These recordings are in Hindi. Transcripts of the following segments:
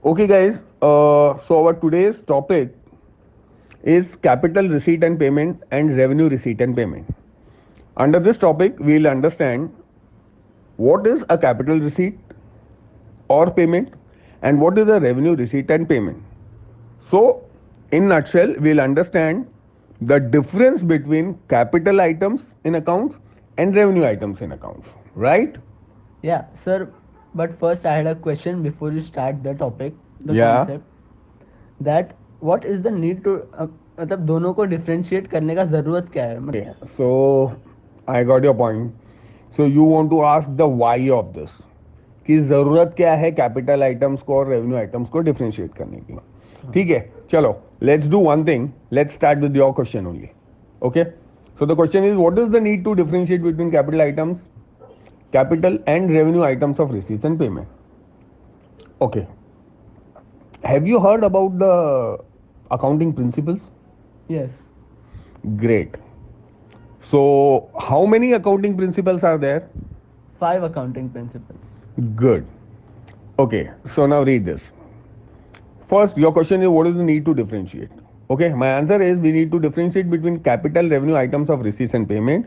Okay, guys. So our today's topic is capital receipt and payment and revenue receipt and payment. Under this topic, we'll understand what is a capital receipt or payment and what is a revenue receipt and payment. So, in nutshell, we'll understand the difference between capital items in accounts and revenue items in accounts. Right? Yeah, sir. But first, I had a question before you start the topic, the Yeah. concept. That what is the need to मतलब दोनों को differentiate करने का ज़रूरत क्या है? Okay. So, I got your point. So you want to ask the why of this कि ज़रूरत क्या है कैपिटल आइटम्स को और रेवेन्यू आइटम्स को डिफरेंशिएट करने की. ठीक है, चलो let's do one thing. Let's start with your question only. Okay, so the question is what is the need to differentiate between capital items, capital and revenue items of receipts and payment. Okay, have you heard about the accounting principles? Yes. Great. So how many accounting principles are there? 5 accounting principles. Good. Okay, so now read this. First, your question is what is the need to differentiate? Okay, my answer is we need to differentiate between capital revenue items of receipts and payment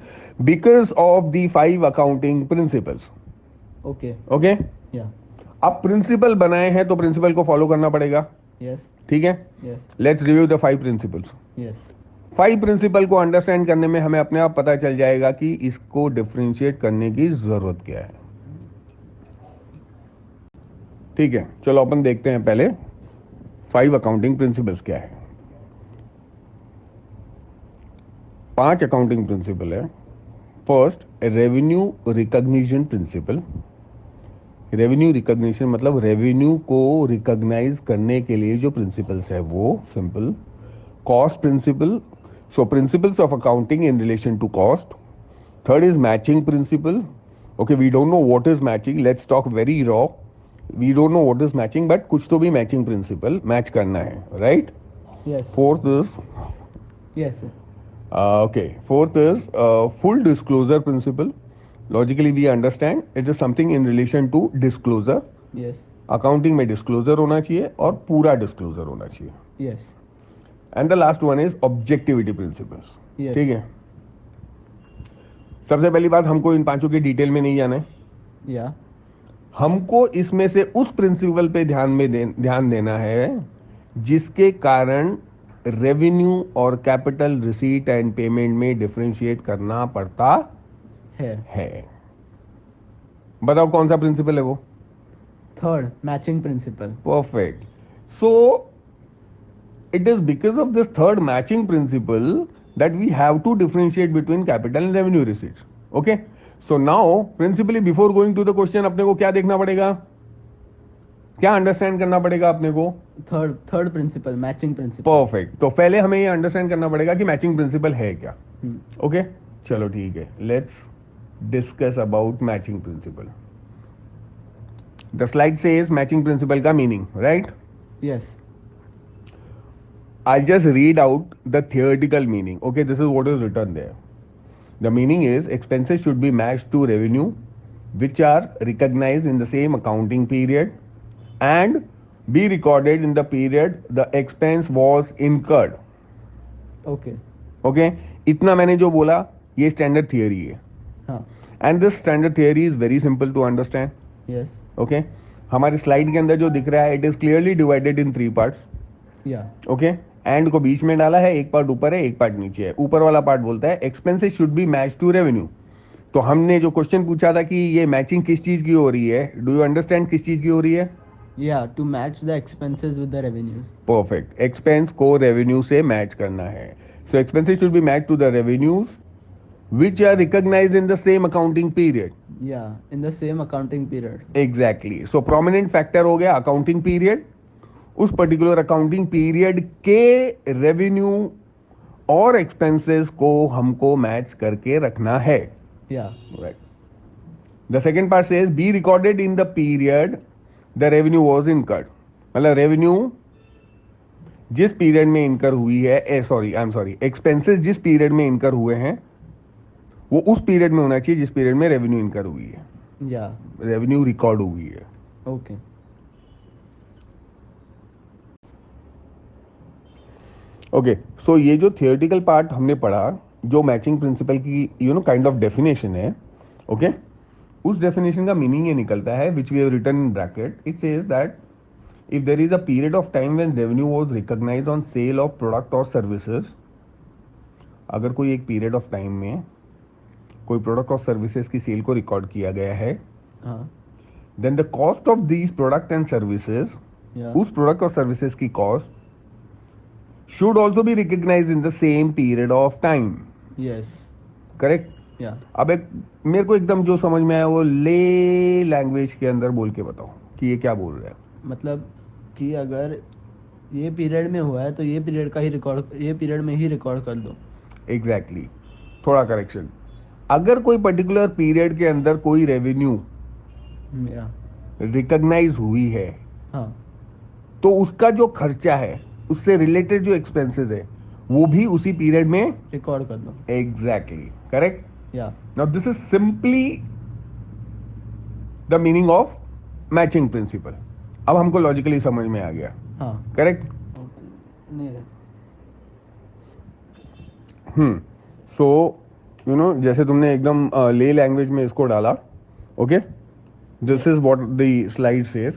because of the 5 accounting principles. Okay. Okay? Yeah. अब प्रिंसिपल बनाए हैं तो प्रिंसिपल को फॉलो करना पड़ेगा. Yes. ठीक है, Yes. Let's review the 5 principles. Yes. 5 principle को अंडरस्टैंड करने में हमें अपने आप पता चल जाएगा कि इसको डिफरेंशिएट करने की जरूरत क्या है. ठीक है, चलो अपन देखते हैं पहले 5 अकाउंटिंग प्रिंसिपल्स क्या है. 5 अकाउंटिंग प्रिंसिपल है. First, revenue recognition principle. Revenue recognition मतलब रेवेन्यू को रिकॉग्नाइज करने के लिए जो प्रिंसिपल्स है वो simple. Cost principle, so principles of accounting in relation to cost. Third is matching principle. Okay, we don't know what is matching, let's talk very raw. We don't know what is matching, but कुछ तो भी मैचिंग प्रिंसिपल मैच करना है, right? Yes. Fourth is Yes. Sir. okay, fourth is full disclosure principle. Logically we understand it is something in relation to disclosure. Yes. Accounting में डिस्क्लोजर होना चाहिए और पूरा डिस्क्लोजर होना चाहिए. Yes. And the last one is objectivity principles. Yes. ठीक है, सबसे पहली बात हमको इन पांचों की डिटेल में नहीं जाना है. Yeah. हमको इसमें से उस प्रिंसिपल पे ध्यान देना है जिसके कारण रेवेन्यू और कैपिटल रिसीट एंड पेमेंट में डिफरेंशिएट करना पड़ता है. बताओ कौन सा प्रिंसिपल है वो? Third, matching principle. Perfect. So it is because of this third matching principle that we have to differentiate between capital and revenue receipts. Okay, so now principally before going to the question अपने को क्या देखना पड़ेगा, क्या अंडरस्टैंड करना पड़ेगा अपने को? Third principle, matching principle. Perfect. तो पहले हमें ये अंडरस्टैंड करना पड़ेगा कि मैचिंग प्रिंसिपल है क्या. ओके, चलो ठीक है, let's discuss about matching principle. The slide says matching principle का meaning, right? Yes. I'll just read out the theoretical meaning. Okay, this is what is written there. The meaning is expenses should be matched to revenue which are recognized in the same accounting period and be recorded in the period the expense was incurred. Okay. Okay, इतना मैंने जो बोला ये स्टैंडर्ड थियरी है. हाँ. And this standard theory is very simple to understand. Yes. Okay, हमारी स्लाइड के अंदर जो दिख रहा है it is clearly divided in 3 parts. Yeah. Okay, and को बीच में डाला है, एक पार्ट ऊपर है एक पार्ट नीचे है. ऊपर वाला पार्ट बोलता है expenses should be match to revenue. तो हमने जो क्वेश्चन पूछा था कि ये मैचिंग किस चीज की हो रही है, डू यू अंडरस्टैंड किस चीज की हो रही है? Yeah, to match the expenses with the revenues. परफेक्ट. एक्सपेंस को रेवेन्यू से मैच करना है. So expenses should be match to the revenues which are recognized in the same accounting period. Yeah, in the same accounting period. Exactly. So prominent factor हो गया accounting period. उस पर्टिकुलर अकाउंटिंग पीरियड के रेवेन्यू और एक्सपेंसेस को हमको मैच करके रखना है. Yeah. Right. The second part says be recorded in the period the revenue was incurred. मतलब रेवेन्यू जिस पीरियड में इनकर हुई है, एक्सपेंसेस जिस पीरियड में इनकर हुए हैं वो उस पीरियड में होना चाहिए जिस पीरियड में रेवेन्यू इनकर हुई है, Yeah. रेवेन्यू रिकॉर्ड हुई है. Okay. ओके, सो ये जो थियोरेटिकल पार्ट हमने पढ़ा, जो मैचिंग प्रिंसिपल की काइंड ऑफ डेफिनेशन है, ओके, उस डेफिनेशन का मीनिंग ये निकलता है, which we have written in bracket. It says that if there is a period of time when revenue was recognized on sale of product or services, अगर कोई एक पीरियड ऑफ टाइम में कोई प्रोडक्ट और सर्विसेज की सेल को रिकॉर्ड किया गया है, हाँ. Then the cost of these product and services, Yeah. उस प्रोडक्ट और सर्विसेज की cost should also be recognise in the same period of time. Yes. Correct. Yeah. अब एक मेरे को एकदम जो समझ में आया वो ले लैंग्वेज के अंदर बोल के बताओ कि ये क्या बोल रहा है. मतलब कि अगर ये पीरियड में हुआ है तो ये पीरियड का ही रिकॉर्ड, ये पीरियड में ही रिकॉर्ड कर दो. एग्जैक्टली. थोड़ा करेक्शन. अगर कोई पर्टिकुलर पीरियड के अंदर कोई रेवेन्यू या. रिकॉग्नाइज हुई है, हाँ. तो उसका जो खर्चा है, उससे रिलेटेड जो एक्सपेंसेस है, वो भी उसी पीरियड में रिकॉर्ड कर दो. Exactly correct. Yeah. Now this is simply the meaning of matching principle. अब हमको लॉजिकली समझ में आ गया. हाँ. करेक्ट. नहीं रे. सो जैसे तुमने एकदम ले लैंग्वेज में इसको डाला, okay, this is what the slide says.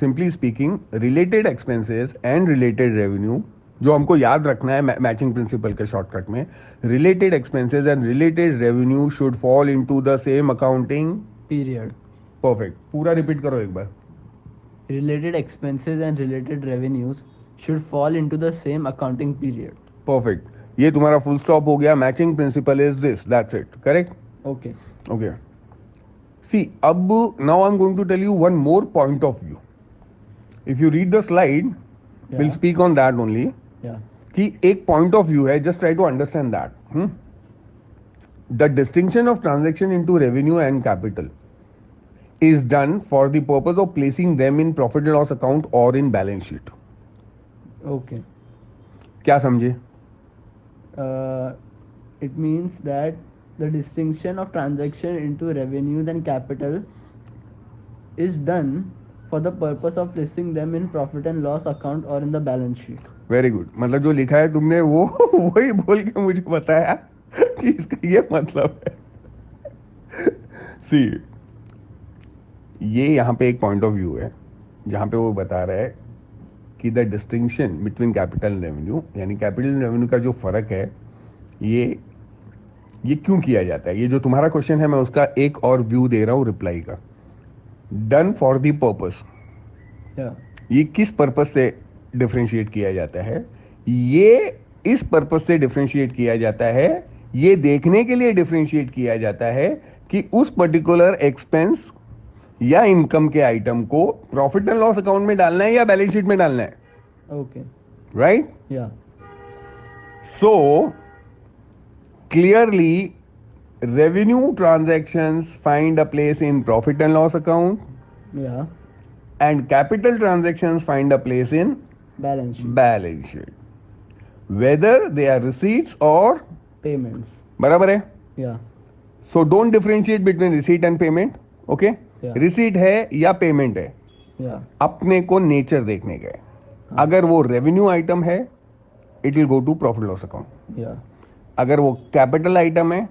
Simply speaking, related expenses and related revenue, जो हमको याद रखना है मैचिंग प्रिंसिपल के शॉर्टकट में, related expenses and related revenue should fall into the same accounting period. Perfect. पूरा रिपीट करो एक बार. Related expenses and related revenues should fall into the same accounting period. Perfect. ये तुम्हारा फुल स्टॉप हो गया. Matching principle is this, that's it. Correct. Okay. Okay. See, अब now I am going to tell you one more point of view. If you read the slide, will speak on that only. Yeah. कि एक पॉइंट ऑफ व्यू है, just try to understand that. The distinction of transaction into revenue and capital is done for the purpose of placing them in profit and loss account or in balance sheet. Okay. क्या समझे? It means that the distinction of transaction into revenues and capital is done for the purpose of placing them in profit and loss account or in the balance sheet. Very good. मतलब जो लिखा है तुमने वो वही बोल के मुझे बताया कि इसका ये मतलब है. सी, ये यहाँ पे एक पॉइंट ऑफ व्यू है जहाँ पे वो बता रहा है कि the distinction between capital and revenue, यानी कैपिटल एंड रेवेन्यू का जो फर्क है, ये क्यों किया जाता है. ये जो तुम्हारा क्वेश्चन है, मैं उसका एक और व्यू दे रहा हूँ रिप्लाई का. Done for the purpose. Yeah. ये किस पर्पस से डिफरेंशिएट किया जाता है? ये इस पर्पस से डिफरेंशिएट किया जाता है, ये देखने के लिए डिफरेंशिएट किया जाता है कि उस पर्टिकुलर एक्सपेंस या इनकम के आइटम को प्रॉफिट एंड लॉस अकाउंट में डालना है या बैलेंस शीट में डालना है. Okay. Right. Yeah. So clearly revenue transactions find a place in profit and loss account, Yeah. and capital transactions find a place in Balance sheet. balance sheet, whether they are receipts or Payments. बराबर है. Yeah. So don't differentiate between receipt and payment. Okay. Yeah. receipt है या पेमेंट है, Yeah. अपने को नेचर देखने गए. अगर वो रेवेन्यू आइटम है, it will go to profit loss account. Yeah. अगर वो कैपिटल आइटम है,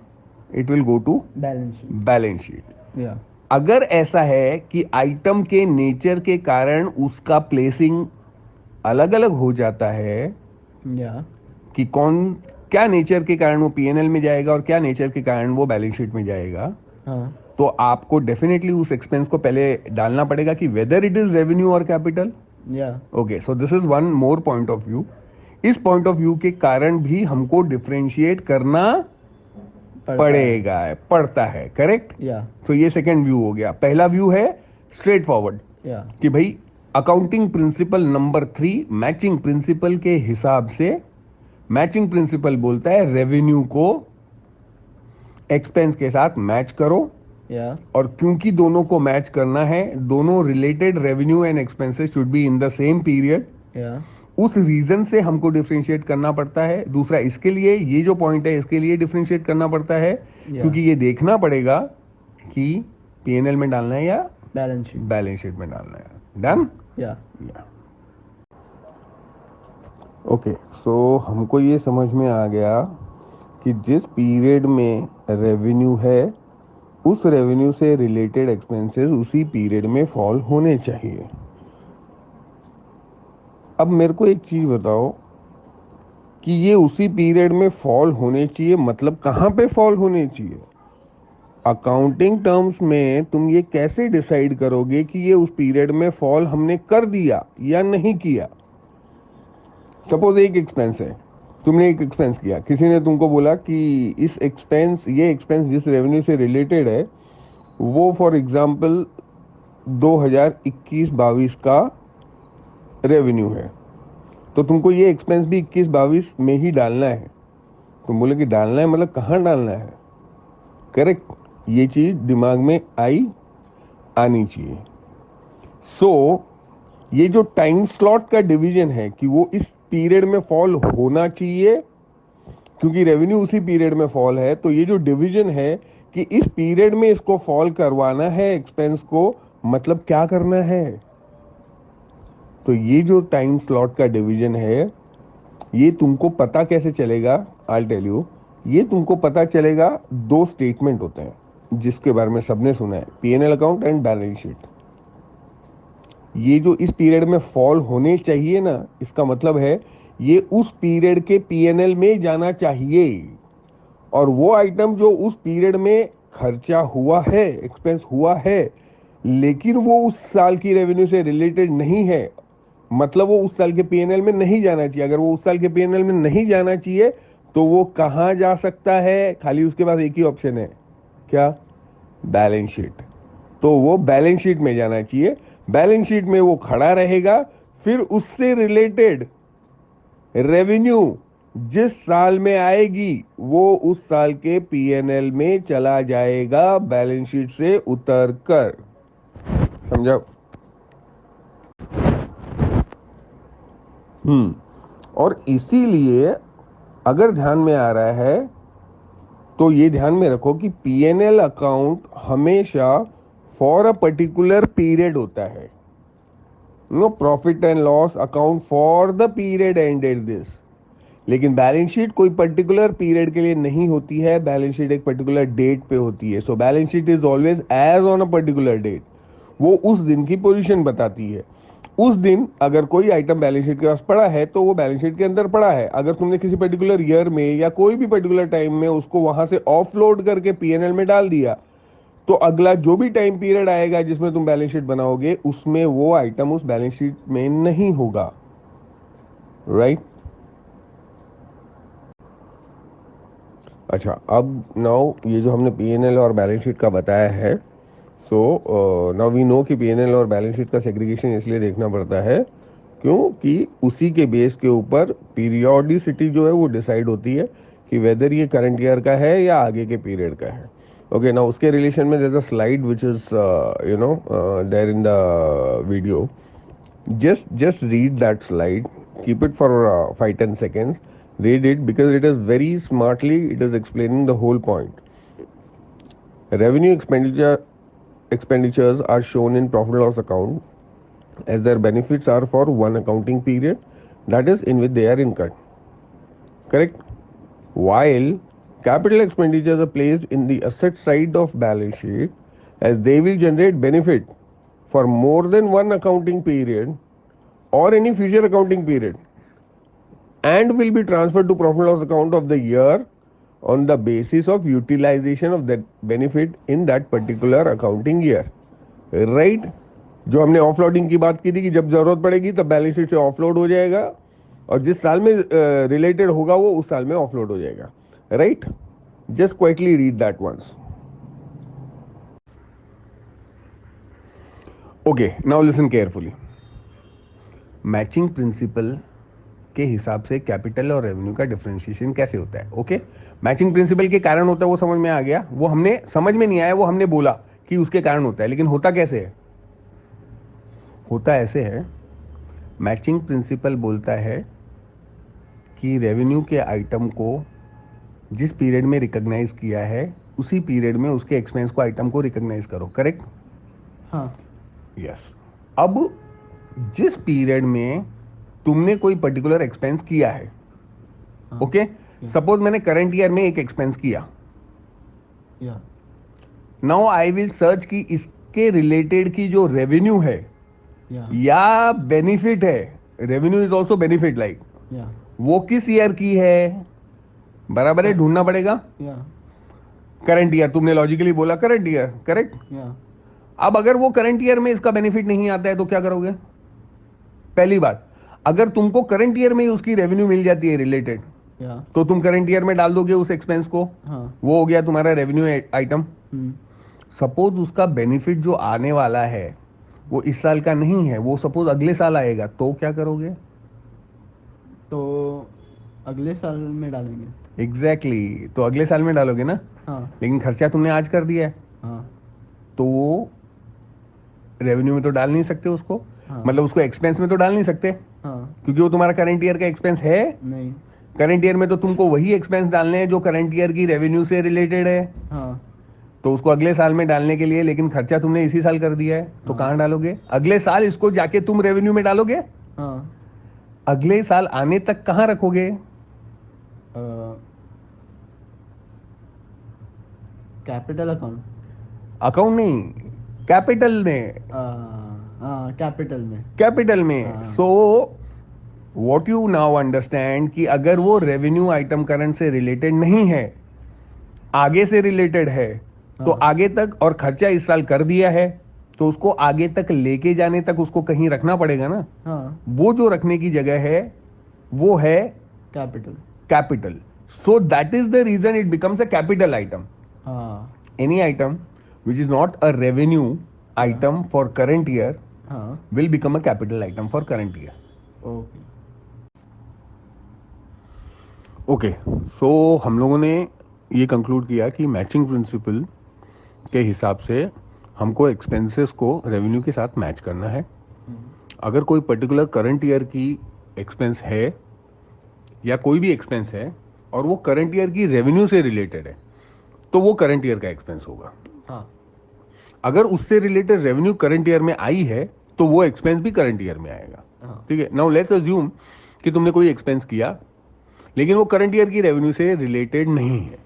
it will go to Balance sheet. Balance sheet. Yeah. अगर ऐसा है कि आइटम के नेचर के कारण उसका प्लेसिंग अलग अलग हो जाता है, Yeah. कि क्या नेचर के कारण वो पीएनएल में जाएगा और क्या नेचर के कारण वो बैलेंस शीट में जाएगा, हाँ. तो आपको डेफिनेटली उस एक्सपेंस को पहले डालना पड़ेगा कि वेदर इट इज रेवेन्यू और capital. Yeah. Okay. So this is one more point of view. इस पॉइंट ऑफ व्यू के कारण भी हमको डिफरेंशिएट करना पड़ता है. करेक्ट. Yeah. तो ये सेकेंड व्यू हो गया. पहला व्यू है स्ट्रेट फॉरवर्ड Yeah. कि भाई accounting principle number 3 matching principle के हिसाब से, मैचिंग प्रिंसिपल बोलता है रेवेन्यू को एक्सपेंस के साथ मैच करो. Yeah. और क्योंकि दोनों को मैच करना है, दोनों related revenue and expenses should be in the same period. Yeah. उस रीजन से हमको डिफरेंशिएट करना पड़ता है. दूसरा, इसके लिए ये जो पॉइंट है, इसके लिए डिफरेंशिएट करना पड़ता है क्योंकि ये देखना पड़ेगा कि पीएनएल में डालना है या Balance sheet. बैलेंस शीट में डालना है. डन. Yeah. ओके, सो हमको ये समझ में आ गया कि जिस पीरियड में रेवेन्यू है उस रेवेन्यू से रिलेटेड एक्सपेंसेस उसी पीरियड में फॉल होने चाहिए। अब मेरे को एक चीज बताओ कि ये उसी पीरियड में फॉल होने चाहिए मतलब कहाँ पे फॉल होने चाहिए? अकाउंटिंग टर्म्स में तुम ये कैसे डिसाइड करोगे कि ये उस पीरियड में फॉल हमने कर दिया या नहीं किया? सपोज एक एक्सपेंस है, तुमने एक एक्सपेंस किया, किसी ने तुमको बोला कि ये एक्सपेंस जिस रेवेन्यू से रिलेटेड है वो फॉर एग्जांपल 2021-22 का रेवेन्यू है, तो तुमको ये एक्सपेंस भी 21-22 में ही डालना है। तुम बोले कि डालना है मतलब कहाँ डालना है? करेक्ट, ये चीज दिमाग में आनी चाहिए। ये जो टाइम स्लॉट का डिवीजन है कि वो इस पीरियड में फॉल होना चाहिए, क्योंकि रेवेन्यू उसी पीरियड में फॉल है, तो ये जो डिवीजन है कि इस पीरियड में इसको फॉल करवाना है एक्सपेंस को, मतलब क्या करना है? तो ये जो टाइम स्लॉट का डिवीजन है ये तुमको पता कैसे चलेगा? आई टेल यू, ये तुमको पता चलेगा, दो स्टेटमेंट होते हैं जिसके बारे में सबने सुना है, PNL account and balance sheet. ये जो इस पीरियड में फॉल होने चाहिए ना, इसका मतलब है ये उस पीरियड के पीएनएल में जाना चाहिए, और वो आइटम जो उस पीरियड में खर्चा हुआ है, एक्सपेंस हुआ है, लेकिन वो उस साल की रेवेन्यू से रिलेटेड नहीं है, मतलब वो उस साल के पीएनएल में नहीं जाना चाहिए। अगर वो उस साल के पीएनएल में नहीं जाना चाहिए तो वो कहां जा सकता है? खाली उसके पास एक ही ऑप्शन है, क्या? Balance sheet. तो वो बैलेंस शीट में जाना चाहिए, बैलेंस शीट में वो खड़ा रहेगा, फिर उससे रिलेटेड रेवेन्यू जिस साल में आएगी वो उस साल के पीएनएल में चला जाएगा, बैलेंस शीट से उतर कर। समझा? और इसीलिए अगर ध्यान में आ रहा है तो ये ध्यान में रखो कि पीएनएल अकाउंट हमेशा फॉर अ पर्टिकुलर पीरियड होता है। No, profit and loss account for the period ended this. लेकिन बैलेंस शीट कोई पर्टिकुलर पीरियड के लिए नहीं होती है, बैलेंस शीट एक पर्टिकुलर डेट पे होती है। So balance sheet is always as on a particular date, वो उस दिन की पोजीशन बताती है। उस दिन अगर कोई आइटम बैलेंस शीट के पास पड़ा है तो वो बैलेंस शीट के अंदर पड़ा है। अगर तुमने किसी पर्टिकुलर ईयर में या कोई भी पर्टिकुलर टाइम में उसको वहां से ऑफलोड करके पीएनएल में डाल दिया तो अगला जो भी टाइम पीरियड आएगा जिसमें तुम बैलेंस शीट बनाओगे उसमें वो आइटम उस बैलेंस शीट में नहीं होगा। राइट? अच्छा, अब नाउ ये जो हमने पीएनएल और बैलेंस शीट का बताया है, सो नाउ वी नो कि पीएनएल और बैलेंस शीट का सेग्रीगेशन इसलिए देखना पड़ता है क्योंकि उसी के बेस के ऊपर पीरियोडिसिटी जो है वो डिसाइड होती है कि वेदर ये करंट ईयर का है या आगे के पीरियड का है। ओके, ना उसके रिलेशन में there is a slide which is there in the video. Just read that slide, keep it for 5-10 seconds, read it because it is very smartly, it is explaining the whole point. Revenue expenditures are shown in profit and loss account as their benefits are for one accounting period, that is in which they are incurred. Correct? While capital expenditures are placed in the asset side of balance sheet as they will generate benefit for more than one accounting period or any future accounting period and will be transferred to profit and loss account of the year on the basis of utilization of that benefit in that particular accounting year. Right? जो हमने ऑफलोडिंग की बात की थी कि जब जरूरत पड़ेगी तब बैलेंस शीट से ऑफलोड हो जाएगा और जिस साल में रिलेटेड होगा वो उस साल में ऑफलोड हो जाएगा। Right? Just quickly read that once. Okay, now listen carefully. Matching principle के हिसाब से कैपिटल और रेवेन्यू का डिफरेंशिएशन कैसे होता है? ओके, मैचिंग प्रिंसिपल के कारण होता है वो समझ में आ गया, वो हमने समझ में नहीं आया, वो हमने बोला कि उसके कारण होता है, लेकिन होता कैसे है? होता ऐसे है, मैचिंग प्रिंसिपल बोलता है कि रेवेन्यू के आइटम को जिस पीरियड में रिकॉग्नाइज किया है उसी पीरियड में उसके एक्सपेंस को आइटम को रिकॉग्नाइज करो। करेक्ट? हाँ। यस। अब जिस पीरियड में तुमने कोई पर्टिकुलर एक्सपेंस किया है, हाँ, ओके, सपोज मैंने करंट ईयर में एक एक्सपेंस किया, या नाउ आई विल सर्च कि इसके रिलेटेड की जो रेवेन्यू है या या बेनिफिट है, revenue is also benefit like, या वो किस ईयर की है, बराबर है, ढूंढना पड़ेगा। या करंट ईयर, तुमने लॉजिकली बोला करंट ईयर, करेक्ट। या अब अगर वो करंट ईयर में इसका बेनिफिट नहीं आता है तो क्या करोगे? पहली बात, अगर तुमको करंट ईयर में ही उसकी रेवेन्यू मिल जाती है रिलेटेड, या तो तुम करंट ईयर में डाल दोगे उस एक्सपेंस को, हाँ, वो हो गया तुम्हारा रेवेन्यू आइटम। हम्म, सपोज उसका बेनिफिट जो आने वाला है वो इस साल का नहीं है, वो सपोज अगले साल आएगा, तो क्या करोगे? तो अगले साल में डालेंगे। एग्जैक्टली तो अगले साल में डालोगे ना, हाँ, लेकिन खर्चा तुमने आज कर दिया है, हाँ, तो वो रेवेन्यू में तो डाल नहीं सकते उसको, हाँ, मतलब उसको एक्सपेंस में तो डाल नहीं सकते, हाँ, क्योंकि वो तुम्हारा करंट ईयर का एक्सपेंस है। नहीं, करंट ईयर में तो तुमको वही एक्सपेंस डालने हैं जो करंट ईयर की रेवेन्यू से रिलेटेड है, हाँ, तो उसको अगले साल में डालने के लिए, लेकिन खर्चा तुमने इसी साल कर दिया है, तो हाँ। कहां डालोगे? अगले साल इसको जाके तुम रेवेन्यू में डालोगे, हाँ, अगले साल आने तक कहां रखोगे? कैपिटल अकाउंट, अकाउंट नहीं, कैपिटल में, हाँ, कैपिटल में, कैपिटल में। हाँ। So what you now understand कि अगर वो रेवेन्यू आइटम करंट से रिलेटेड नहीं है, आगे से रिलेटेड है, तो हाँ। आगे तक, और खर्चा इस साल कर दिया है, तो उसको आगे तक लेके जाने तक उसको कहीं रखना पड़ेगा ना। हाँ, वो जो रखने की जगह है वो है capital, capital. So that is the reason it becomes a capital item. हाँ, any item which is not a revenue item for current year हाँ, will become a capital item for current year. Okay, okay, so हम लोगों ने ये कंक्लूड किया कि मैचिंग प्रिंसिपल के हिसाब से हमको एक्सपेंसेस को रेवेन्यू के साथ मैच करना है। अगर कोई पर्टिकुलर करंट ईयर की एक्सपेंस है या कोई भी एक्सपेंस है और वो करंट ईयर की रेवेन्यू से रिलेटेड है, तो वो करंट ईयर का एक्सपेंस होगा। हाँ, अगर उससे रिलेटेड रेवेन्यू करंट ईयर में आई है तो वो एक्सपेंस भी करंट ईयर में आएगा। हाँ, ठीक है, नाउ लेट्स अज्यूम कि तुमने कोई एक्सपेंस किया लेकिन वो करंट ईयर की रेवेन्यू से रिलेटेड नहीं है,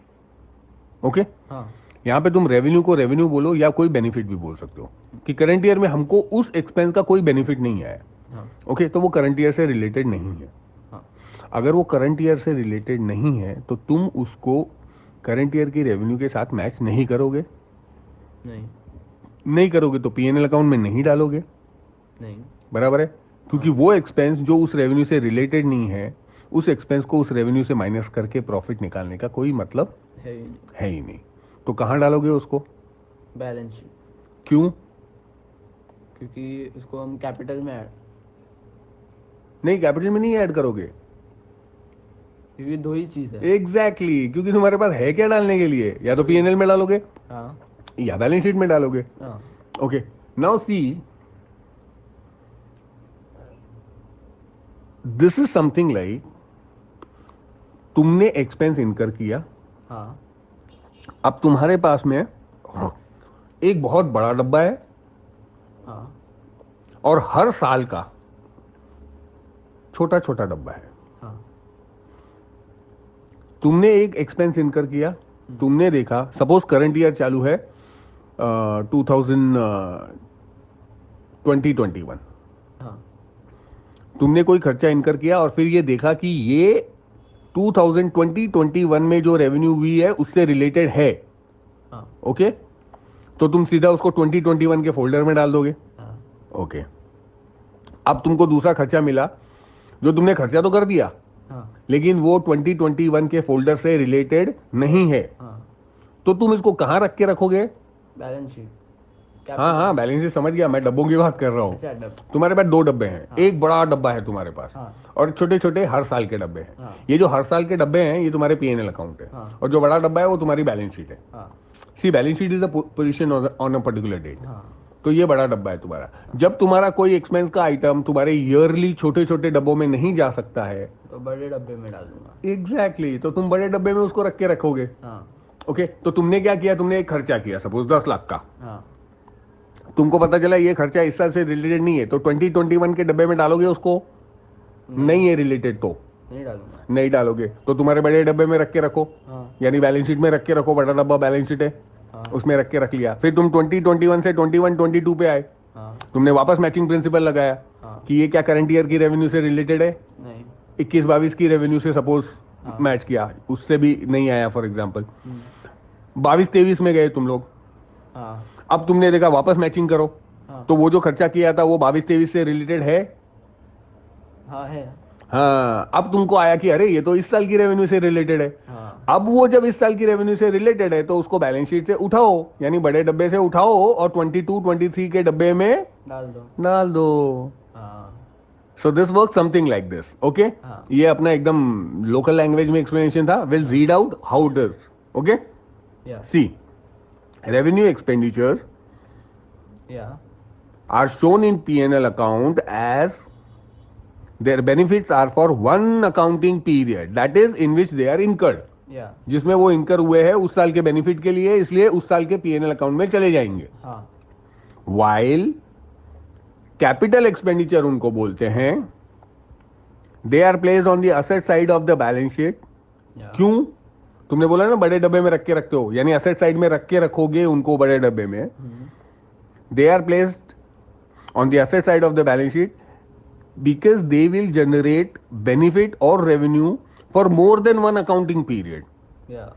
ओके। हाँ, यहां पे तुम रेवेन्यू को रेवेन्यू बोलो या कोई बेनिफिट भी बोल सकते हो कि करंट ईयर में हमको उस एक्सपेंस का कोई बेनिफिट नहीं आया, हाँ, ओके, तो वो करंट ईयर से रिलेटेड नहीं है। हाँ, अगर वो करंट ईयर से रिलेटेड नहीं है तो तुम उसको करंट ईयर की रेवेन्यू के साथ मैच नहीं करोगे, नहीं, नहीं करोगे तो पीएनएल अकाउंट में नहीं डालोगे, नहीं, बराबर है, क्योंकि वो एक्सपेंस जो उस रेवेन्यू से रिलेटेड नहीं है, उस एक्सपेंस को उस रेवेन्यू से माइनस करके प्रॉफिट निकालने का कोई मतलब है ही नहीं, है ही नहीं। तो कहां डालोगे उसको? बैलेंस शीट, क्यों? क्योंकि इसको हम कैपिटल में ऐड, नहीं, कैपिटल में नहीं ऐड करोगे। क्योंकि दो ही चीज है। एग्जैक्टली क्योंकि तुम्हारे पास है क्या डालने के लिए, या तो पीएनएल में डालोगे हाँ, या बैलेंस शीट में डालोगे। हाँ, okay, now see, this is something like तुमने एक्सपेंस इनकर किया, हाँ, अब तुम्हारे पास में एक बहुत बड़ा डब्बा है हाँ, और हर साल का छोटा छोटा डब्बा है। हाँ, तुमने एक एक्सपेंस इनकर किया, तुमने देखा सपोज करंट ईयर चालू है 2021, हाँ, तुमने कोई खर्चा इनकर किया और फिर ये देखा कि ये 2021 में जो रेवेन्यू हुई है उससे रिलेटेड है, हाँ, ओके, तो तुम सीधा उसको 2021 के फोल्डर में डाल दोगे, हाँ, ओके। अब तुमको दूसरा खर्चा मिला जो तुमने खर्चा तो कर दिया हाँ, लेकिन वो 2021 के फोल्डर से रिलेटेड नहीं है, हाँ, तो तुम इसको कहां रख के रखोगे? बैलेंस शीट, हाँ हाँ, बैलेंस शीट समझ गया, मैं डब्बों की बात कर रहा हूँ। अच्छा, डब, तुम्हारे पास दो डब्बे हैं, हाँ। एक बड़ा डब्बा है तुम्हारे पास हाँ, और छोटे छोटे हर साल के डब्बे हैं। हाँ, ये जो हर साल के डब्बे हैं ये तुम्हारे पीएनएल अकाउंट है, हाँ, और जो बड़ा डब्बा है वो तुम्हारी बैलेंस शीट है। हाँ, see balance sheet is the position on a particular date. हाँ, तो ये बड़ा डब्बा है तुम्हारा। जब तुम्हारा कोई एक्सपेंस का आइटम तुम्हारे ईयरली छोटे छोटे डब्बों में नहीं जा सकता है, तो बड़े डब्बे में डाल दूंगा। एग्जैक्टली तो तुम बड़े डब्बे में उसको रख के रखोगे, हाँ, ओके। तो तुमने क्या किया, तुमने एक खर्चा किया सपोज 10 लाख का, हाँ, तुमको पता चला ये खर्चा इस साल से रिलेटेड नहीं है, तो 2021 के डब्बे में डालोगे उसको, नहीं है रिलेटेड तो नहीं डालूंगा। नहीं डालोगे तो तुम्हारे बड़े डब्बे में रख के रखो, हाँ यानी बैलेंस शीट में रख के रखो, बड़ा डब्बा बैलेंस शीट है हाँ उसमें रख के रख लिया। फिर तुम 2021 से 21-22 पे आए, हाँ तुमने वापस मैचिंग प्रिंसिपल लगाया हाँ। कि ये क्या करंट ईयर की रेवेन्यू से रिलेटेड है, नहीं। 21-22 की रेवेन्यू से सपोज हाँ। मैच किया, उससे भी नहीं आया फॉर एग्जांपल। हम्म, 22-23 में गए तुम लोग, हाँ अब तुमने देखा वापस मैचिंग करो, हाँ तो वो जो खर्चा किया था वो 22-23 से रिलेटेड है। हाँ है। हाँ, अब तुमको आया कि अरे ये तो इस साल की रेवेन्यू से रिलेटेड है। हाँ अब वो जब इस साल की रेवेन्यू से रिलेटेड है तो उसको बैलेंस शीट से उठाओ, यानी बड़े डब्बे से उठाओ और 22-23 के डब्बे में डाल दो। डाल दो। हाँ so this work something like this, okay. हाँ। ये अपना एकदम लोकल लैंग्वेज में एक्सप्लेनेशन था। Will read out how it is, okay. या सी, revenue expenditures या are shown in P&L account as their benefits are for one accounting period, that is in which they are incurred, या जिसमें वो इंकर हुए हैं उस साल के बेनिफिट के लिए, इसलिए उस साल के P&L अकाउंट में चले जाएंगे। हाँ वाइल कैपिटल एक्सपेंडिचर उनको बोलते हैं, they are placed on the asset side of the balance sheet. या क्यों? तुमने बोला ना बड़े डब्बे में रख के रखते हो, यानी असेट साइड में रख के रखोगे उनको बड़े डब्बे में। They are placed on the asset side of the balance sheet because they will generate benefit or revenue for more than one accounting period. या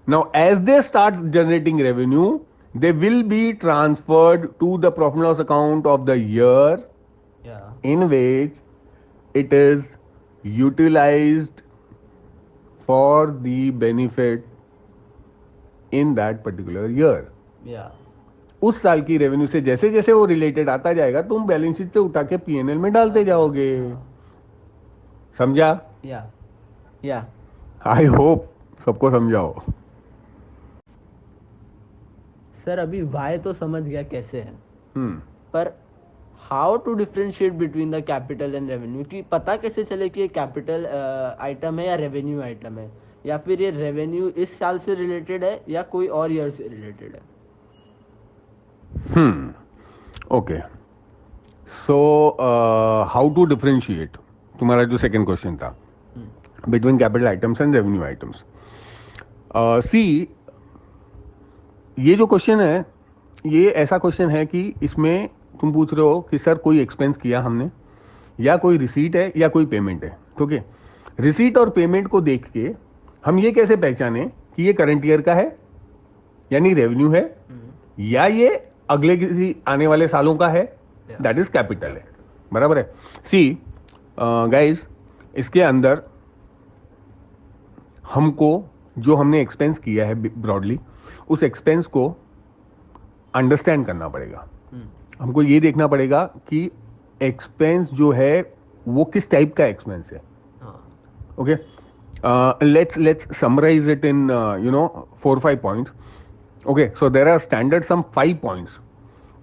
Now, as they start generating revenue, they will be transferred to the profit and loss account of the year या in which it is utilized for the benefit in that particular year. या उस साल की रेवेन्यू से जैसे जैसे वो रिलेटेड आता जाएगा तुम बैलेंस शीट से उठा के P&L में डालते जाओगे। समझा? या आई होप सबको समझाओ। सर अभी वाई तो समझ गया कैसे है, हम्म, पर how to differentiate between the capital and revenue, कि पता कैसे चले कि ये कैपिटल आइटम है या रेवेन्यू आइटम है, या फिर ये रेवेन्यू इस साल से रिलेटेड है या कोई और ईयर से रिलेटेड है। Okay. So how to differentiate, तुम्हारा जो सेकंड क्वेश्चन था, between capital items and revenue items. See, ये जो क्वेश्चन है ये ऐसा क्वेश्चन है कि इसमें तुम पूछ रहे हो कि सर कोई एक्सपेंस किया हमने, या कोई रिसीट है या कोई पेमेंट है, ठीक है। रिसीट और पेमेंट को देख के हम ये कैसे पहचाने कि ये करंट ईयर का है यानी रेवेन्यू है, या ये अगले किसी आने वाले सालों का है, दैट इज कैपिटल है, बराबर है। सी गाइस, इसके अंदर हमको जो हमने एक्सपेंस किया है ब्रॉडली, उस एक्सपेंस को अंडरस्टैंड करना पड़ेगा। हमको ये देखना पड़ेगा कि एक्सपेंस जो है वो किस टाइप का एक्सपेंस है, okay. Let's summarise it in 4-5 points, okay. So there are standard some 5 points.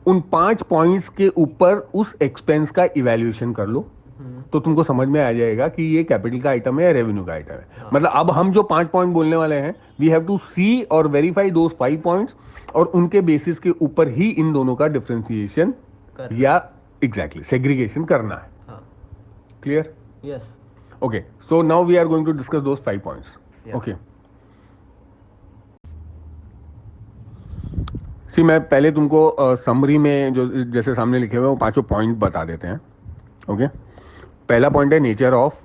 उन 5 पॉइंट्स के ऊपर उस एक्सपेंस का इवैल्यूएशन कर लो, तो तुमको समझ में आ जाएगा कि ये कैपिटल का आइटम है या रेवेन्यू का आइटम है। मतलब अब हम जो 5 पॉइंट बोलने वाले हैं, वी हैव टू सी और वेरीफाई दोस 5 पॉइंट्स, और उनके बेसिस के ऊपर ही इन दोनों का डिफरेंशिएशन या एग्जैक्टली सेग्रीगेशन करना है। Clear? Yes. Okay, so now we are going to discuss those 5 points, okay. See, मैं पहले तुमको समरी में जो जैसे सामने लिखे हुए वो 5 पॉइंट बता देते हैं, ओके। पहला पॉइंट है नेचर ऑफ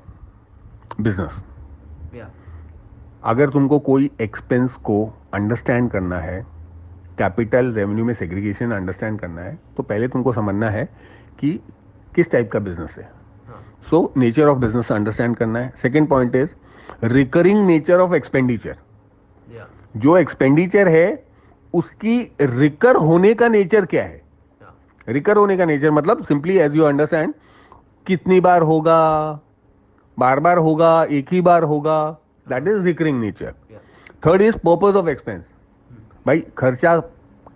बिजनेस। अगर तुमको कोई एक्सपेंस को अंडरस्टैंड करना है, कैपिटल रेवेन्यू में सेग्रीगेशन अंडरस्टैंड करना है, तो पहले तुमको समझना है कि किस टाइप का बिजनेस है। So nature of business understand करना है। Second point is recurring nature of expenditure. जो एक्सपेंडिचर है उसकी रिकर होने का नेचर क्या है। रिकर होने का नेचर मतलब सिंपली एज यू अंडरस्टैंड, कितनी बार होगा, बार बार होगा, एक ही बार होगा, that is recurring nature. Third is purpose of expense. भाई खर्चा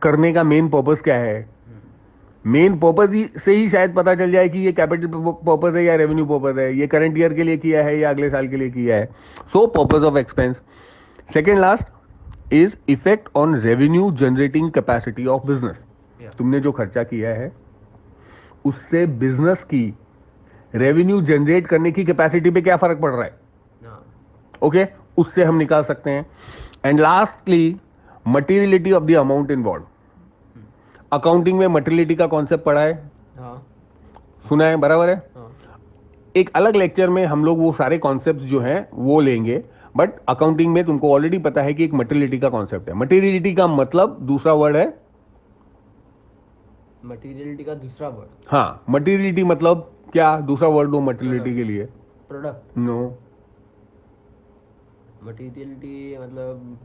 करने का मेन पर्पस क्या है, मेन पर्पस ही से ही शायद पता चल जाए कि ये कैपिटल पर्पस है या रेवेन्यू पर्पस है, ये करंट ईयर के लिए किया है या अगले साल के लिए किया है। सो purpose of expense. Second last is effect on revenue generating capacity of business. तुमने जो खर्चा किया है उससे बिजनेस की रेवेन्यू जनरेट करने की कैपेसिटी पे क्या फर्क पड़ रहा है, हाँ, ओके, उससे हम निकाल सकते हैं. And lastly materiality of the amount involve. Accounting में मटीरियलिटी का कॉन्सेप्ट पढ़ा है, हाँ, सुना है, बराबर है. हाँ, एक अलग लेक्चर में हम लोग वो सारे कॉन्सेप्ट जो हैं वो लेंगे, बट अकाउंटिंग में तुमको ऑलरेडी पता है कि एक मटीरियलिटी का कॉन्सेप्ट है. मटीरियलिटी का मतलब दूसरा वर्ड है, मटीरियलिटी का दूसरा वर्ड, हाँ, मटीरियलिटी मतलब क्या, दूसरा वर्ड दो मटीरियलिटी के लिए. प्रोडक्ट. नो, मटीरियलिटी मतलब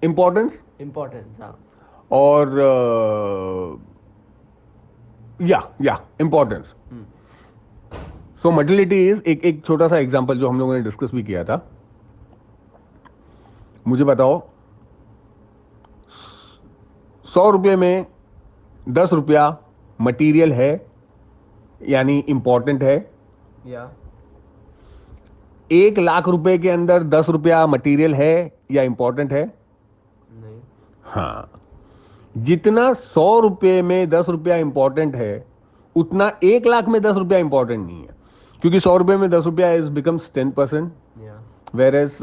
इंपॉर्टेंस इम्पोर्टेंस. हाँ, और या importance. Hmm, so materiality is एक छोटा सा एग्जांपल जो हम लोगों ने डिस्कस भी किया था. मुझे बताओ, 100 रुपये में 10 रुपया मटीरियल है, यानी इंपॉर्टेंट है. या 1 लाख रुपए के अंदर 10 रुपया मटीरियल है या इंपॉर्टेंट है. नहीं. हाँ, जितना 100 रुपये में 10 रुपया इंपॉर्टेंट है उतना 1 लाख में 10 रुपया इंपॉर्टेंट नहीं है, क्योंकि 100 रुपये में 10 रुपया इज बिकम्स 10%, या वेर एज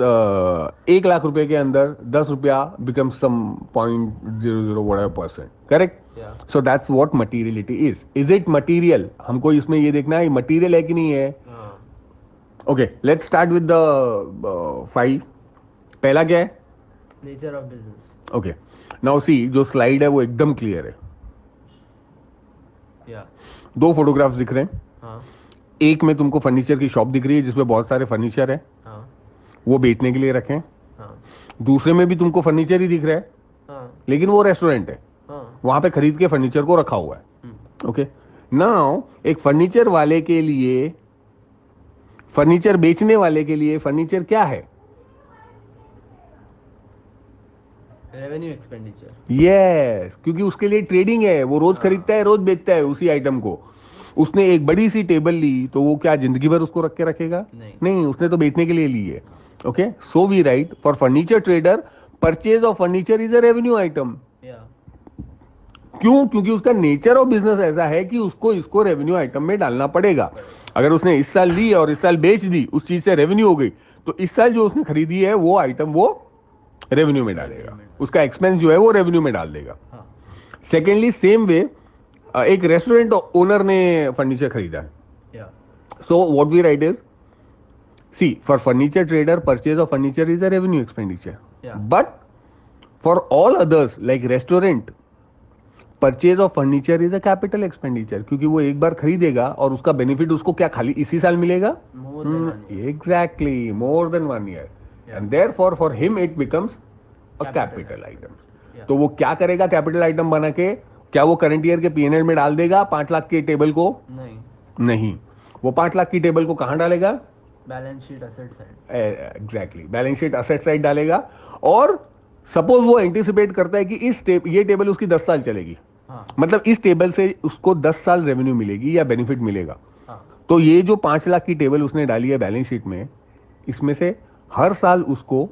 1 लाख रुपए के अंदर 10 रुपया बिकम्स सम 0.00% करेक्ट. या so that's what materiality is it material, हमको इसमें ये देखना है मटीरियल है कि नहीं है. हाँ, okay, let's start with the 5. पहला क्या है, nature of business. Okay. Now see, जो स्लाइड है वो एकदम क्लियर है. या 2 फोटोग्राफ्स दिख रहे हैं. हाँ, एक में तुमको फर्नीचर की शॉप दिख रही है जिसमें बहुत सारे फर्नीचर है, हाँ, वो बेचने के लिए रखे हैं. हाँ, दूसरे में भी तुमको फर्नीचर ही दिख रहा है, हाँ, लेकिन वो रेस्टोरेंट है, हाँ, वहां पे खरीद के फर्नीचर को रखा हुआ है. हम्म, ओके. नाउ एक फर्नीचर वाले के लिए, फर्नीचर बेचने वाले के लिए फर्नीचर क्या है, रेवेन्यू एक्सपेंडिचर. यस, क्योंकि उसके लिए ट्रेडिंग है, वो रोज हाँ. खरीदता है, रोज बेचता है उसी आइटम को. उसने एक बड़ी सी टेबल ली तो वो क्या जिंदगी भर उसको रख के रखेगा, नहीं, उसने तो बेचने के लिए ली है. Okay, so we write for furniture trader purchase of furniture is a revenue item. या क्यों, क्योंकि उसका नेचर ऑफ बिजनेस ऐसा है कि उसको इसको रेवेन्यू आइटम में डालना पड़ेगा. अगर उसने इस साल ली और इस साल बेच दी, उस चीज से रेवेन्यू हो गई, तो इस साल जो उसने खरीदी है वो आइटम वो रेवेन्यू में डालेगा, उसका एक्सपेंस जो है वो रेवेन्यू में डाल देगा. हाँ, सेकेंडली सेम वे, एक रेस्टोरेंट ओनर ने फर्नीचर खरीदा है. या so what we write is, see, for furniture trader purchase of furniture is a revenue expenditure, Yeah. But for all others like restaurant, purchase of furniture is a capital expenditure, क्योंकि वो एक बार खरीदेगा और उसका बेनिफिट उसको क्या खाली इसी साल मिलेगा, more than 1 year. Exactly, more than 1 year, Yeah. And therefore for him it becomes a Capital capital item. Item. Yeah. तो वो क्या करेगा कैपिटल आइटम बना के, क्या वो करंट ईयर के पीएनएल में डाल देगा 5 लाख की टेबल को, नहीं, नहीं, वो 5 लाख की टेबल को कहां डालेगा, balance sheet asset side. Exactly, balance sheet asset side डालेगा. और सपोज वो एंटिसिपेट करता है कि ये टेबल उसकी 10 साल चलेगी, हाँ, मतलब इस टेबल से उसको 10 साल रेवेन्यू मिलेगी या बेनिफिट मिलेगा. हाँ, तो ये जो 5 लाख की टेबल उसने डाली है बैलेंस शीट में, इसमें से हर साल उसको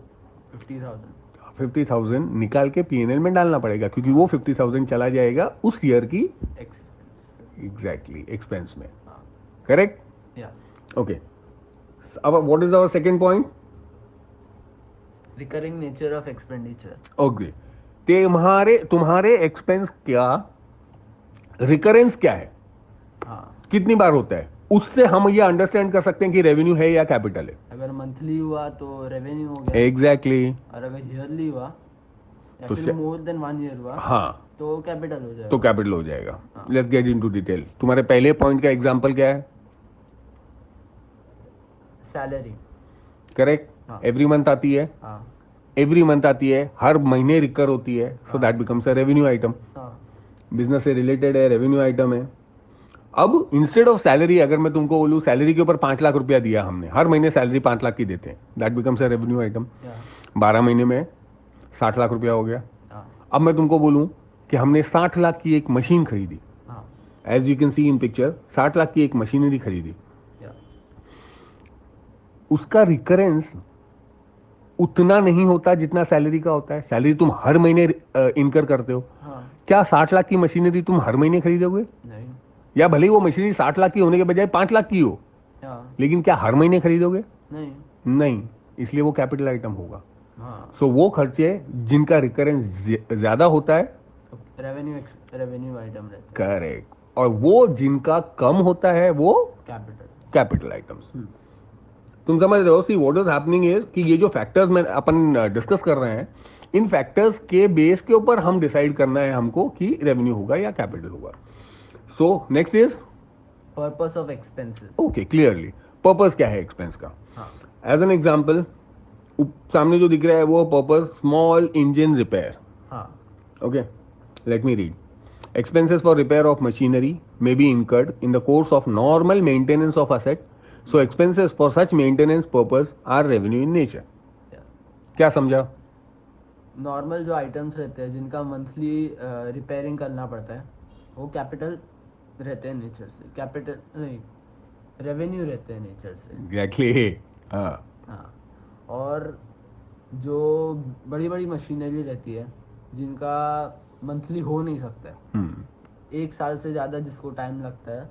50,000. 50,000 निकाल के पीएनएल में डालना पड़ेगा, क्योंकि वो 50,000 चला जाएगा उस ईयर की एक्सपेंस. एग्जैक्टली एक्सपेंस में. हाँ, करेक्ट. या ओके. अब what is our second point, recurring nature of expenditure. Okay. तुम्हारे एक्सपेंस क्या, रिकरेंस क्या है, हाँ, कितनी बार होता है, उससे हम ये अंडरस्टैंड कर सकते हैं कि रेवेन्यू है या कैपिटल है. अगर मंथली हुआ तो रेवेन्यू हो गया. एग्जैक्टली. और अगर ईयरली हुआ या तो फिर मोर देन 1 year हुआ हाँ, तो कैपिटल हो जाएगा. तो कैपिटल हो जाएगा. हाँ. Let's get into detail. तुम्हारे पहले पॉइंट का एग्जांपल क्या है, सैलरी. करेक्ट. हाँ. एवरी मंथ आती है, हाँ, एवरी मंथ आती है, हर महीने रिकर होती है, सो हाँ. That becomes a revenue item. हाँ, बिजनेस से रिलेटेड है, रेवेन्यू आइटम है. अब इंस्टेड ऑफ सैलरी, अगर मैं तुमको बोलूं सैलरी के ऊपर 5 लाख रुपया दिया हमने, हर महीने सैलरी 5 लाख की देते हैं, that becomes a revenue item. या 12 महीने में 60 लाख रुपया हो गया. हाँ, अब मैं तुमको बोलूं कि हमने 60 लाख की एक मशीन खरीदी, हाँ, as you can see in picture, 60 lakh की एक मशीनरी खरीदी. या उसका रिकरेंस उतना नहीं होता जितना सैलरी का होता है. सैलरी तुम हर महीने इनकर करते हो. हाँ, क्या 60 लाख की मशीनरी तुम हर महीने खरीदोगे, नहीं, या भले ही वो मशीनरी 60 लाख की होने के बजाय 5 लाख की हो, हाँ, लेकिन क्या हर महीने खरीदोगे? नहीं, नहीं, इसलिए वो कैपिटल आइटम होगा। हाँ, सो वो खर्चे जिनका रिकरेंस ज्यादा होता है, रेवेन्यू आइटम रहता है, करेक्ट, और वो जिनका कम होता है वो कैपिटल। Capital items. तुम समझ रहे हो? See what is happening is कि ये जो फैक्टर्स में अपन डिस्कस कर रहे हैं, इन फैक्टर्स के बेस के ऊपर हम डिसाइड करना है हमको कि रेवेन्यू होगा या कैपिटल होगा। So next is purpose of expenses. Okay, clearly purpose क्या है एक्सपेंस का। हाँ, एज एन एग्जाम्पल, सामने जो दिख रहा है वो पर्पस स्मॉल इंजन रिपेयर। हाँ, Okay, let me read. Expenses for repair of machinery may be incurred in the course of normal maintenance of asset. So expenses for such maintenance purpose are revenue in nature. क्या समझा? नॉर्मल जो आइटम्स रहते हैं जिनका मंथली रिपेयरिंग करना पड़ता है वो कैपिटल रहते हैं नेचर से, कैपिटल नहीं, रेवेन्यू रहते हैं नेचर से। Exactly. हाँ, हाँ, और जो बड़ी बड़ी मशीनरी रहती है जिनका मंथली हो नहीं सकता है, हम्म, 1 साल से ज़्यादा जिसको टाइम लगता है,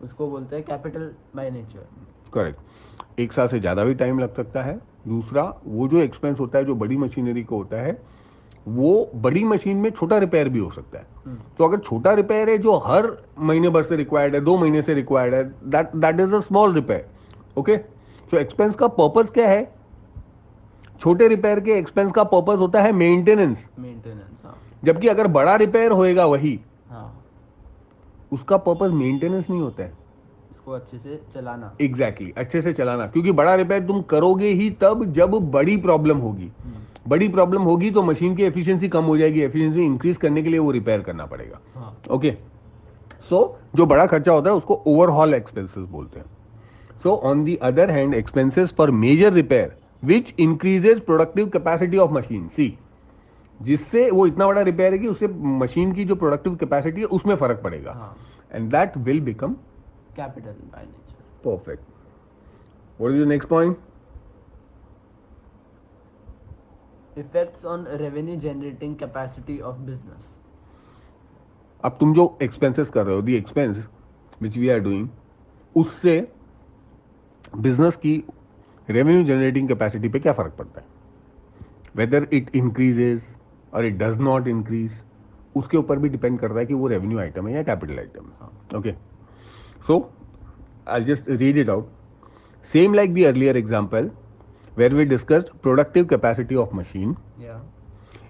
उसको बोलते हैं कैपिटल बाय नेचर। करेक्ट। 1 साल से ज्यादा भी टाइम लग सकता है। दूसरा, वो जो एक्सपेंस होता है जो बड़ी मशीनरी को होता है, वो बड़ी मशीन में छोटा रिपेयर भी हो सकता है। तो अगर छोटा रिपेयर है जो हर महीने भर से रिक्वायर्ड है, 2 महीने से रिक्वायर्ड है, that is a small repair. Okay, तो एक्सपेंस का पर्पस क्या है? छोटे रिपेयर के एक्सपेंस का पर्पस होता है मेंटेनेंस। हाँ, जबकि अगर बड़ा रिपेयर होएगा वही, हाँ, उसका पर्पस मेंटेनेंस नहीं होता है। इसको अच्छे से चलाना। एग्जैक्टली, अच्छे से चलाना, क्योंकि बड़ा रिपेयर तुम करोगे ही तब जब बड़ी प्रॉब्लम होगी। बड़ी प्रॉब्लम होगी तो मशीन की एफिशिएंसी कम हो जाएगी, एफिशिएंसी इंक्रीज करने के लिए वो रिपेयर करना पड़ेगा। हाँ, ओके, सो जो बड़ा खर्चा होता है उसको ओवरहॉल एक्सपेंसेस बोलते हैं। So on the other hand, expenses for major repair which increases productive capacity of machine, see, जिससे वो इतना बड़ा रिपेयर है कि उससे मशीन की जो प्रोडक्टिव कैपेसिटी है उसमें फर्क पड़ेगा, and that will become capital by nature. perfect. What is the next point? Effects on revenue generating capacity of business. अब तुम जो एक्सपेंसेस कर रहे हो, the expense which we are doing, उससे बिजनेस की रेवेन्यू जनरेटिंग कैपेसिटी पे क्या फर्क पड़ता है? वेदर इट इंक्रीजेज और इट डज नॉट इंक्रीज, उसके ऊपर भी डिपेंड करता है कि वो रेवेन्यू आइटम है या कैपिटल आइटम है। Okay, so I'll just read it out. Same like the earlier example where we discussed productive capacity of machine. Yeah.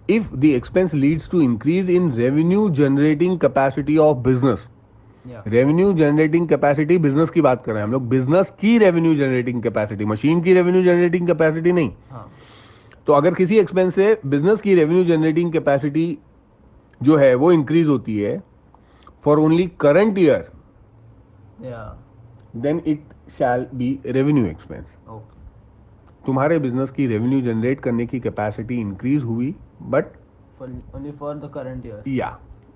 If the expense leads to increase in revenue generating capacity of business, revenue generating capacity business की बात कर रहे हैं हम लोग, बिजनेस की रेवेन्यू जनरेटिंग कैपेसिटी, मशीन की रेवेन्यू जनरेटिंग कैपेसिटी नहीं। तो अगर किसी एक्सपेंस से बिजनेस की रेवेन्यू जनरेटिंग कैपेसिटी जो है वो इंक्रीज होती है for only current year, then it shall be revenue expense. तुम्हारे बिजनेस की रेवेन्यू जनरेट करने की कैपेसिटी इंक्रीज हुई but only for the current year, या,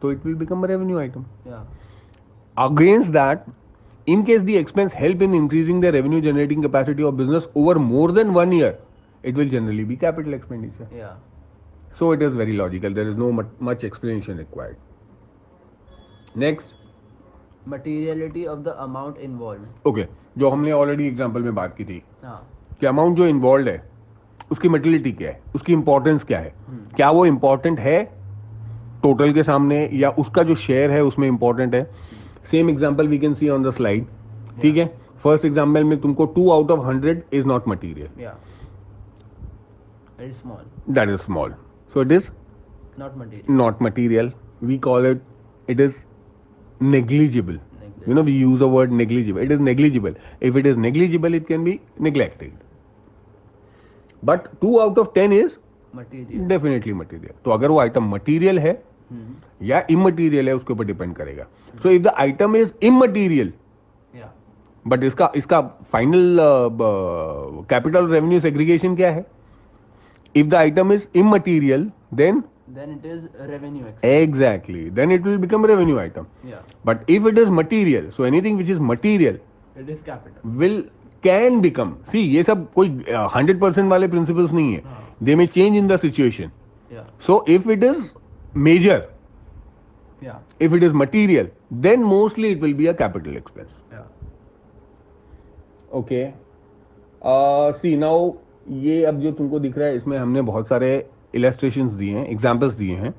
तो it will become a revenue item. Against that, in case the expense help in increasing the revenue generating capacity of business over more than 1 year, it will generally be capital expenditure. So it is very logical. There is no much explanation required. Next, materiality of the amount involved. Okay, जो हमने ऑलरेडी एग्जांपल में बात की थी कि अमाउंट जो इन्वॉल्व है उसकी मटेरियलिटी क्या है, उसकी इंपॉर्टेंस क्या है, क्या वो इंपॉर्टेंट है टोटल के सामने या उसका जो शेयर है उसमें इंपॉर्टेंट है। Same example we can see on the slide. ठीक है, फर्स्ट एग्जांपल में तुमको 2 out of 100 is not material, very small, that is small, so it is not material. We call it, it is negligible. You know, we use the word negligible. It is negligible. If it is negligible, it can be neglected. But 2 out of 10 is material, definitely material. तो अगर वो आइटम मटीरियल है या इमटीरियल है उसके ऊपर डिपेंड करेगा। So if the item is immaterial but इसका फाइनल कैपिटल रेवेन्यू सेग्रीगेशन क्या है? If the item is immaterial then it is revenue expense. Exactly, then it will become revenue item. But if it is material, so anything which is material, it is capital, can become, see, ये सब कोई 100% वाले principles नहीं है, they may change in the situation. So if it is major, if it is material, then mostly it will be a capital expense. Yeah. Okay. C now, ये अब जो तुमको दिख रहा है इसमें हमने बहुत सारे इलस्ट्रेशंस दिए हैं, एग्जांपल्स दिए हैं.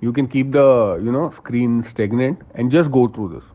You can keep the screen stagnant and just go through this.